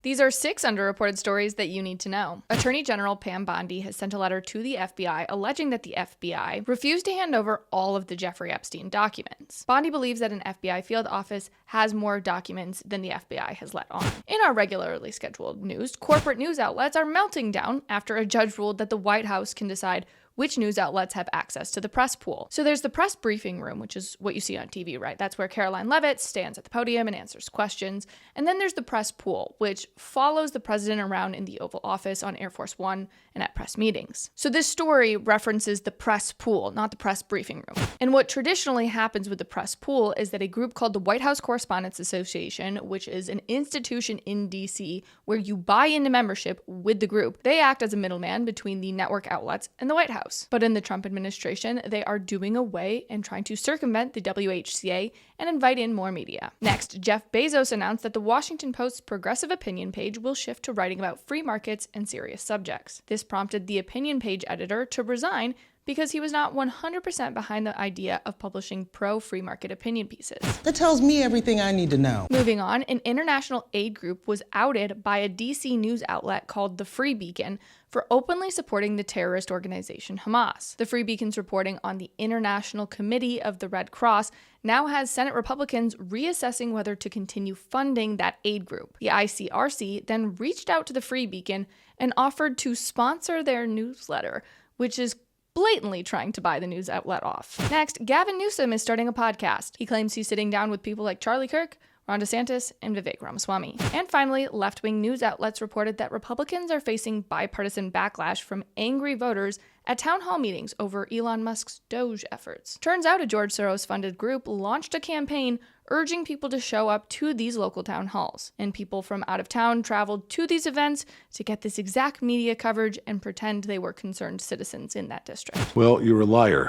These are 6 underreported stories that you need to know. Attorney General Pam Bondi has sent a letter to the FBI alleging that the FBI refused to hand over all of the Jeffrey Epstein documents. Bondi believes that an FBI field office has more documents than the FBI has let on. In our regularly scheduled news, corporate news outlets are melting down after a judge ruled that the White House can decide which news outlets have access to the press pool. So there's the press briefing room, which is what you see on TV, right? That's where Caroline Leavitt stands at the podium and answers questions. And then there's the press pool, which follows the president around in the Oval Office on Air Force One and at press meetings. So this story references the press pool, not the press briefing room. And what traditionally happens with the press pool is that a group called the White House Correspondents Association, which is an institution in DC where you buy into membership with the group, they act as a middleman between the network outlets and the White House. But in the Trump administration, they are doing away and trying to circumvent the WHCA and invite in more media. Next, Jeff Bezos announced that the Washington Post's progressive opinion page will shift to writing about free markets and serious subjects. This prompted the opinion page editor to resign because he was not 100% behind the idea of publishing pro-free market opinion pieces. That tells me everything I need to know. Moving on, an international aid group was outed by a DC news outlet called the Free Beacon for openly supporting the terrorist organization Hamas. The Free Beacon's reporting on the International Committee of the Red Cross now has Senate Republicans reassessing whether to continue funding that aid group. The ICRC then reached out to the Free Beacon and offered to sponsor their newsletter, which is blatantly trying to buy the news outlet off. Next, Gavin Newsom is starting a podcast. He claims he's sitting down with people like Charlie Kirk, Ron DeSantis, and Vivek Ramaswamy. And finally, left-wing news outlets reported that Republicans are facing bipartisan backlash from angry voters at town hall meetings over Elon Musk's Doge efforts. Turns out a George Soros-funded group launched a campaign urging people to show up to these local town halls. And people from out of town traveled to these events to get this exact media coverage and pretend they were concerned citizens in that district. Well, you're a liar.